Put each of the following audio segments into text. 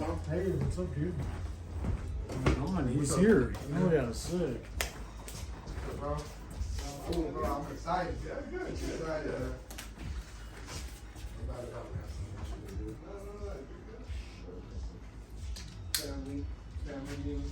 up, Tom? Hey, what's up, dude? What's going on? He's here. Oh yeah, sick. Cool, bro. I'm excited. Yeah, good. Excited. Family meals.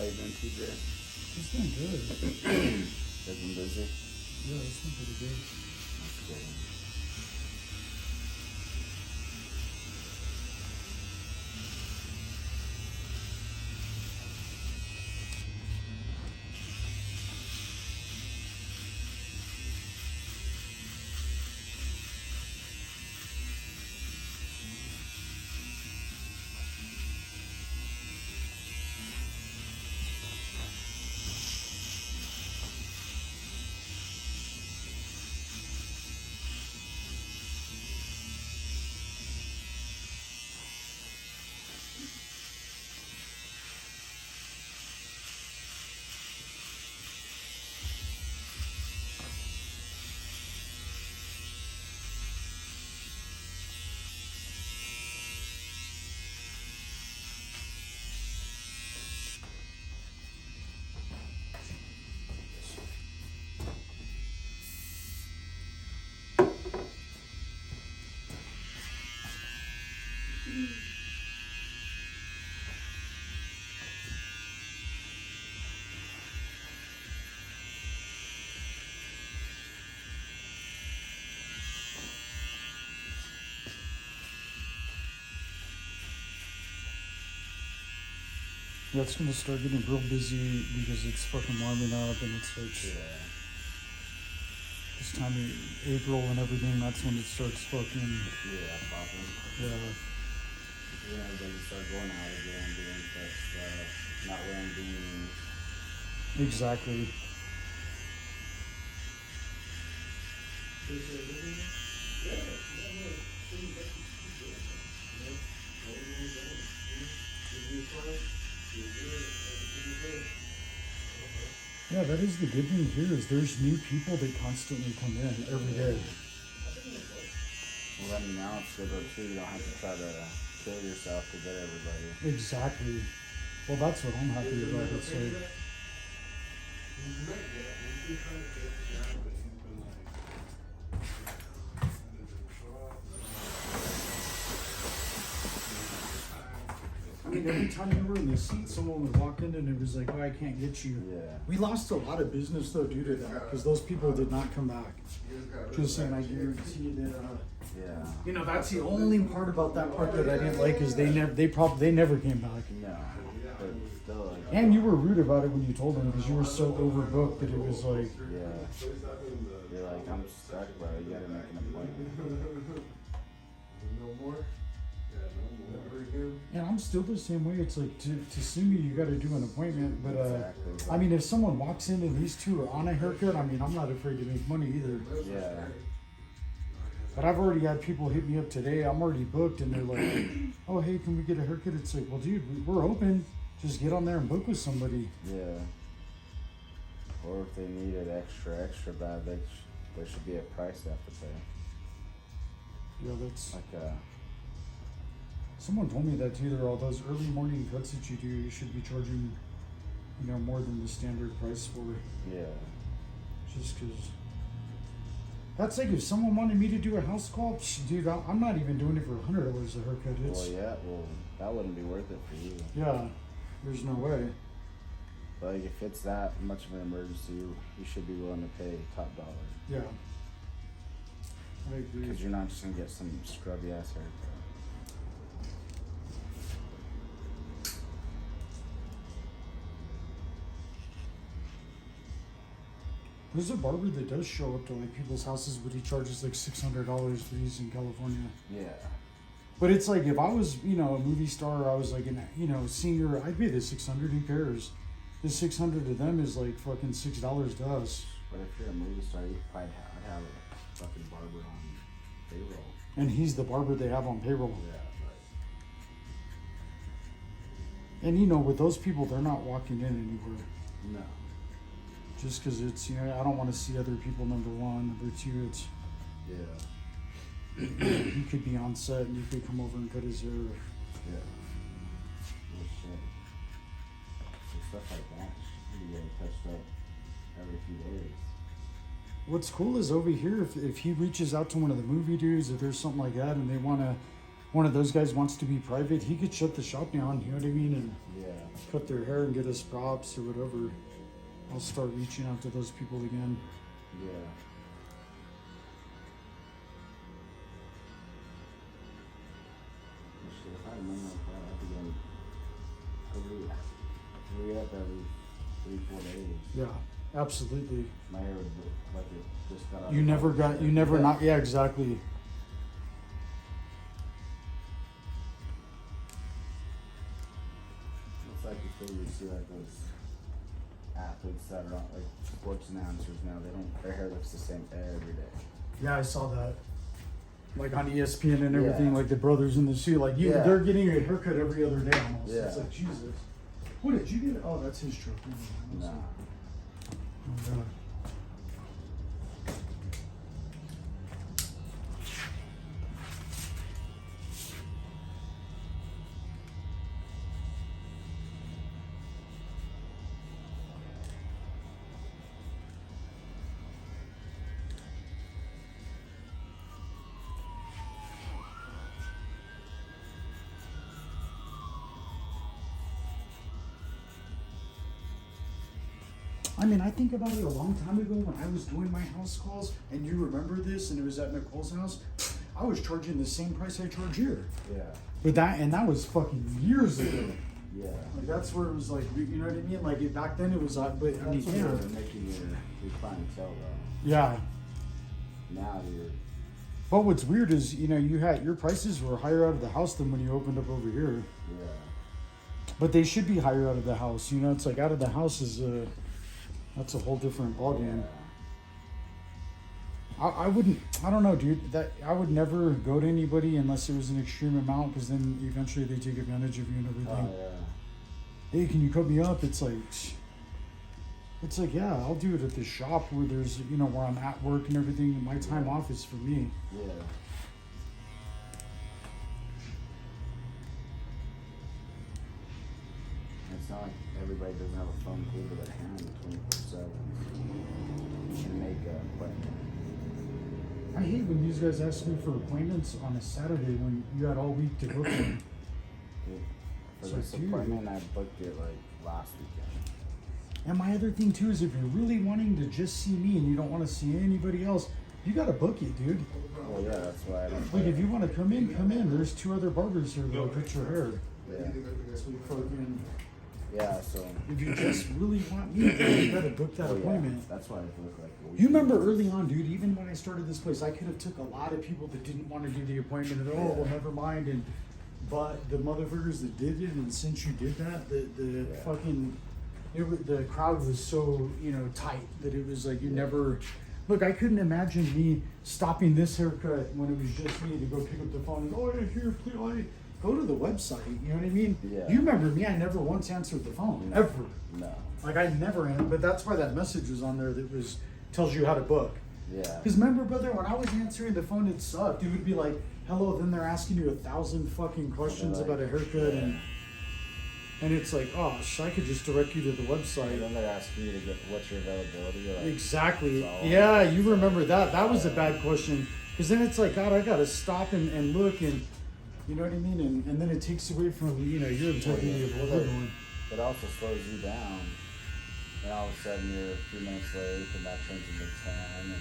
How you been, TJ? It's been good. Has been busy? Yeah, it's been pretty good. That's good. Yeah, it's gonna start getting real busy because it's fucking warming up and it starts this time of April and everything. That's when it starts fucking Popping. yeah. Yeah, everybody start going out again, doing stuff, not wearing beanies. Exactly. Yeah, that is the good thing here is there's new people that constantly come in every day. Well, then now it's good though too. You don't have to try to kill yourself to get everybody. Exactly. Well, that's what I'm happy about. It's like, I mean, every time you were in the seat, someone would walk in and it was like, oh, I can't get you. Yeah. We lost a lot of business though due to that because those people did not come back. Just saying, I guarantee that. Yeah. You know, that's the only part about that part that I didn't like is they never came back. No. But still, like, And you were rude about it when you told them because you were so overbooked that it was like, yeah. You're like, I'm stuck, bro. You gotta make an appointment. No more? Never again? yeah, I'm still the same way. It's like to see me, you got to do an appointment. But Exactly. I mean, if someone walks in and these two are on a haircut, I mean, I'm not afraid to make money either. Yeah. But I've already had people hit me up today. I'm already booked, and they're like, "Oh, hey, can we get a haircut?" It's like, well, dude, we're open. Just get on there and book with somebody. Yeah. Or if they need it extra bad, there should be a price they have to pay. Yeah, that's. Like Someone told me that too. There are all those early morning cuts that you do. You should be charging, you know, more than the standard price for. yeah. Just because. That's like if someone wanted me to do a house call, dude, I'm not even doing it for $100 a haircut. It's, Well, yeah. Well, that wouldn't be worth it for you. yeah, there's no way. But like, if it's that much of an emergency, you should be willing to pay top dollar. Yeah. I agree. Because you're not just gonna get some scrubby ass haircut. There's a barber that does show up to like people's houses, but he charges like $600 for these in California. Yeah. But it's like if I was, you know, a movie star, or I was like an, you know, singer, I'd pay the $600. Who cares? The $600 to them is like fucking $6 to us. But if you're a movie star, you probably I'd have a fucking barber on payroll. And he's the barber they have on payroll. Yeah. And you know, with those people, they're not walking in anywhere. But no. Just because it's, you know, I don't want to see other people, number one. Number two, it's, Yeah. he could be on set and you could come over and cut his hair. Yeah. Well, shit. So stuff like that should be getting touched up every few days. What's cool is over here, if he reaches out to one of the movie dudes, if there's something like that, and they want to, one of those guys wants to be private, he could shut the shop down, you know what I mean, and Yeah. cut their hair and get us props or whatever. I'll start reaching out to those people again. Yeah. Well, shit, if I had money like that, I'd be getting every 3-4 days. Yeah, absolutely. My hair would look like it just got out You of never the got, water. you never not, yeah, exactly. It's like before you see like those athletes that are on, like sports announcers now, their hair looks the same every day. Yeah, I saw that. Like on ESPN and everything, Yeah. like the brothers in the suit, like you, Yeah. they're getting a haircut every other day almost. Yeah. It's like, Jesus. What did you get? Oh, that's his truck. Nah. Oh, God. I mean, I think about it a long time ago when I was doing my house calls, and you remember this, and it was at Nicole's house. I was charging the same price I charge here. Yeah. But that was fucking years ago. Yeah. Like that's where it was like, you know what I mean? Like back then it was like, but I mean, That's when yeah, you're making your clientele though. yeah. Now you're. But what's weird is, you know, you had your prices were higher out of the house than when you opened up over here. Yeah. But they should be higher out of the house. You know, it's like out of the house is That's a whole different ballgame. Yeah. I don't know, dude. That I would never go to anybody unless it was an extreme amount, because then eventually they take advantage of you and everything. Oh, yeah. Hey, can you cut me up? It's like, yeah, I'll do it at the shop where there's, you know, where I'm at work and everything. And my time off is for me. Yeah. It's not like everybody doesn't have a phone glued to their hand 24/7. You can make an appointment. I hate when these guys ask me for appointments on a Saturday when you had all week to book them. For So, this dude. appointment, I booked it like last weekend. And my other thing too is if you're really wanting to just see me and you don't want to see anybody else, you gotta book it, dude. Well, yeah, that's why I don't. Like if you want to come in, come in. There's 2 other barbers here that'll cut your hair. Yeah. So fucking, Yeah, so. if you just really want me, then you gotta book that Oh, yeah, appointment. that's why I look like a week. You remember early on, dude, even when I started this place, I could have took a lot of people that didn't want to do the appointment and, oh, well, never mind. And but the motherfuckers that did it, and since you did that, the fucking, the crowd was so, you know, tight that it was like you never, look, I couldn't imagine me stopping this haircut when it was just me to go pick up the phone and, oh, yeah, here, please, go to the website, you know what I mean? Yeah. You remember me, I never once answered the phone, No. ever. No. Like I never answered, but that's why that message was on there that was, tells you how to book. Yeah. Because remember, brother, when I was answering the phone, it sucked. It would be like, hello, then they're asking you 1,000 fucking questions Like, about a haircut, and it's like, oh, I could just direct you to the And website. then they're asking you to get what's your availability. You're like, Exactly. it's all Yeah, on you the remember website. that. That was a bad question. Because then it's like, God, I got to stop and look, and you know what I mean? And then it takes away from, you know, your integrity of what we're doing. It also slows you down. And all of a sudden you're a few minutes late, and that turns into 10. And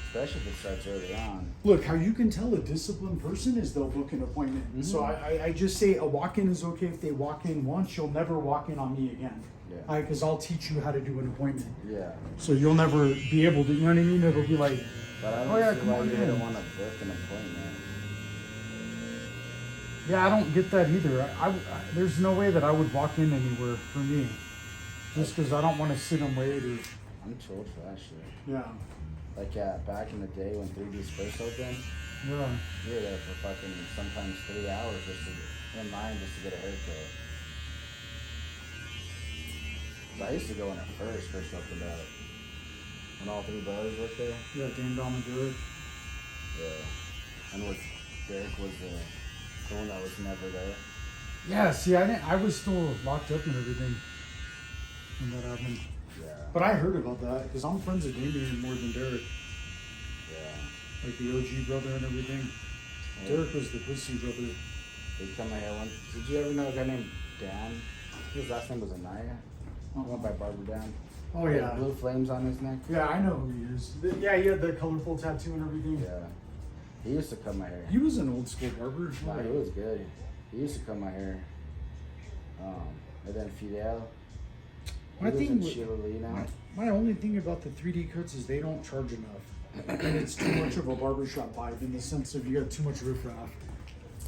especially if it starts early on. Look, how you can tell a disciplined person is they'll book an appointment. Mm-hmm. So I just say a walk-in is okay if they walk in once. You'll never walk in on me again. Yeah. Because I'll teach you how to do an appointment. Yeah. So you'll never be able to, you know what I mean? It'll be like, But I don't oh yeah, see come why on you wouldn't in. want to book an appointment. Yeah, I don't get that either. There's no way that I would walk in anywhere for me. Just because I don't want to sit and wait or, I'm too old for that shit. yeah. Like, back in the day when 3D's first opened, Yeah. you were there for fucking sometimes 3 hours just in line just to get a haircut. I used to go when it first opened up. When all 3 brothers worked there. Yeah, Dan, Dom, and Derek. Yeah. And with Derek was the one that was never there. Yeah, see, I was still locked up and everything when that happened. Yeah. But I heard about that because I'm friends with Damien more than Derek. Yeah. Like the OG brother and everything. Yeah. Derek was the pussy brother. They come here once. Did you ever know a guy named Dan? His last name was Anaya. He went by Barber Dan. Oh He had yeah. blue flames on his neck. Yeah, I know who he is. Yeah, he had the colorful tattoo and everything. Yeah. He used to cut my hair. He was an old school barber. Nah, he was good. He used to cut my hair. And then Fidel. He My lives thing in with- Chile now. My only thing about the 3D cuts is they don't charge enough. And it's too much of a barbershop vibe in the sense of you got too much riffraff.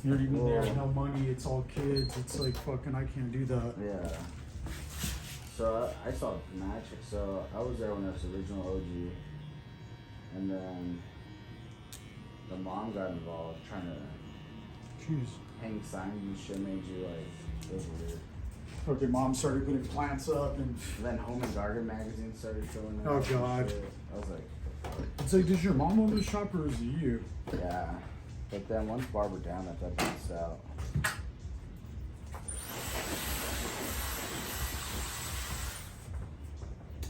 You know what I mean? They have no money, it's all kids, it's like fucking I can't do that. Yeah. So I saw Magic. So I was there when it was the original OG. And then the mom got involved trying to Jeez. hang signs and shit, made you like, it was weird. Fucking mom started putting plants up and And then Home and Garden magazine started showing up. Oh, and God. shit. I was like, it's like, does your mom own the shop or is it you? yeah. But then once Barber down, that bounced out.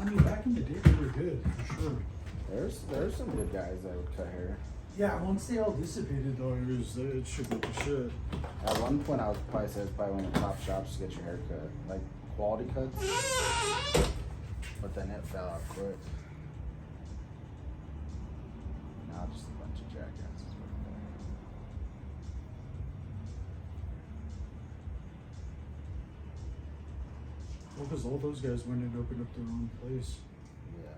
I mean, back in the day, they were good, for sure. There's some good guys that would cut hair. Yeah, once they all dissipated, though, it should be the shit. At one point, I was probably said it's probably one of the top shops to get your hair cut, like quality cuts. But then it fell out quick. Now just a bunch of jackasses working there. Well, because all those guys went and opened up their own place. Yeah.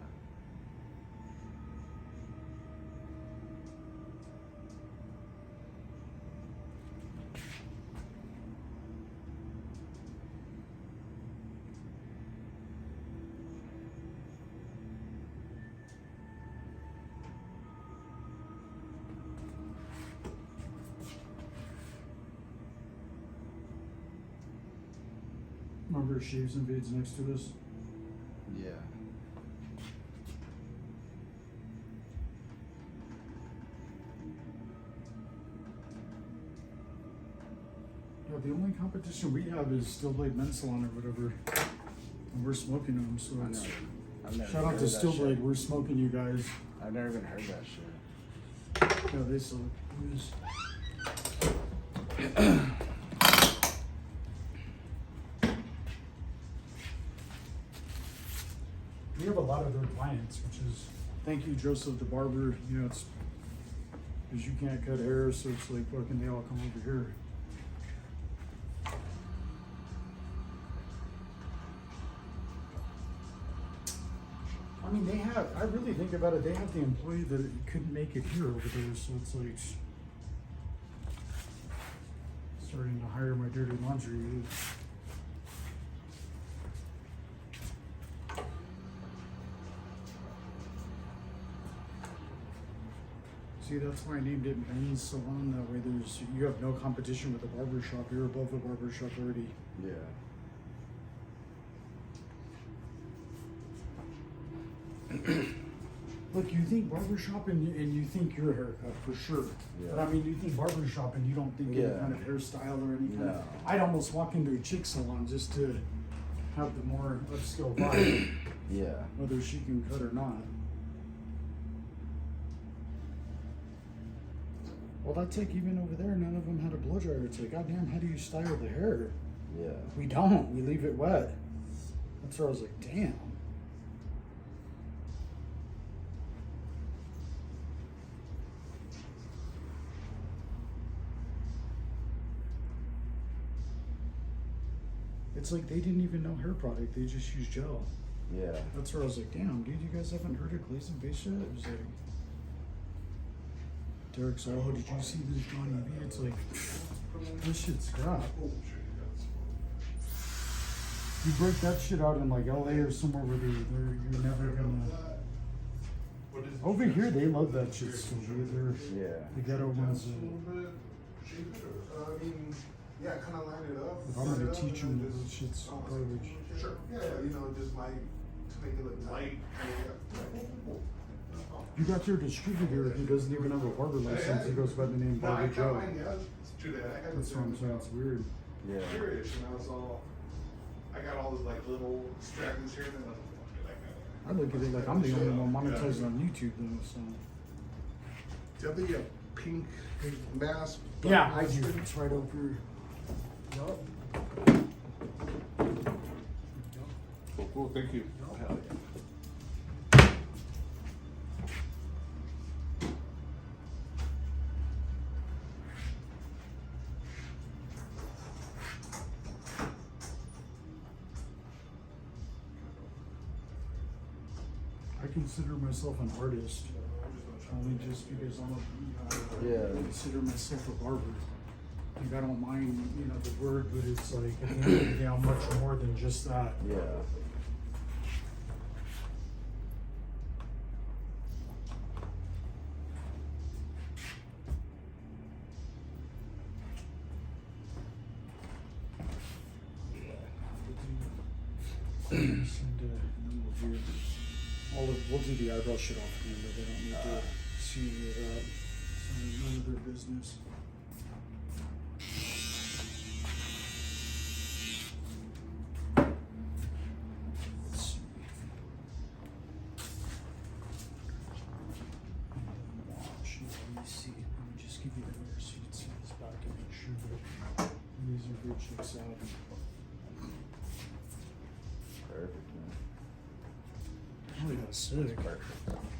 Remember Shaves and Fades next to us? Yeah. Yeah, the only competition we have is Still Blade Men's Salon or whatever. And we're smoking them, so I it's. know. I've never Shout out heard to that Still shit. Blade, we're smoking you guys. I've never even heard that shit. Yeah, they suck. Who's- We have a lot of their clients, which is thank you, Joseph the barber. You know, it's because you can't cut hair, so it's like fucking they all come over here. I mean, they have. I really think about it. They have the employee that couldn't make it here over there, so it's like starting to hire my dirty laundry. See, that's why I named it Men's Salon. That way, you have no competition with the barbershop. You're above the barbershop already. Yeah. Look, you think barbershop and you think your haircut for sure. Yeah. But I mean, you think barbershop and you don't think any Yeah. kind of hairstyle or any kind No. of. I'd almost walk into a chick salon just to have the more upscale vibe, Yeah. whether she can cut or not. Well, that chick even over there, none of them had a blow dryer. It's like, goddamn, how do you style the hair? Yeah. We don't. We leave it wet. That's where I was like, damn. It's like they didn't even know hair product. They just used gel. Yeah. That's where I was like, damn, dude, you guys haven't heard of glaze and base yet? It was like, Derek's like, oh, did you see this Johnny V? It's like, this shit's crap. You break that shit out in like LA or somewhere where you're never gonna. Over here, they love that shit still, dude. Yeah. The ghetto ones. Yeah, kind of line it up. If I'm gonna teach them, that shit's garbage. Sure. Yeah, just like to make it look light. You got your distributor who doesn't even have a barber license. He goes by the name Barber Joe. That's what I'm saying. It's weird. Yeah. Curious, so I got all those like little stragglers here, and then I was like, I look at it like I'm the only one monetized on YouTube though. So. do you have the pink mask? Yeah, I do. It's right over. Yup. Cool, thank you. Hell yeah. I consider myself an artist, only just because I'm a. Yeah. I consider myself a barber. Like I don't mind, the word, but it's like at the end of the day, I'm much more than just that. Yeah. And then we'll do the eyebrow shit off camera. They don't need to see that. It's none of their business. Let's see. Wash. Let me see. Let me just give you the mirror so you can see this back and make sure that these are good chicks out. Perfect, man. Oh, yeah, sick. Perfect.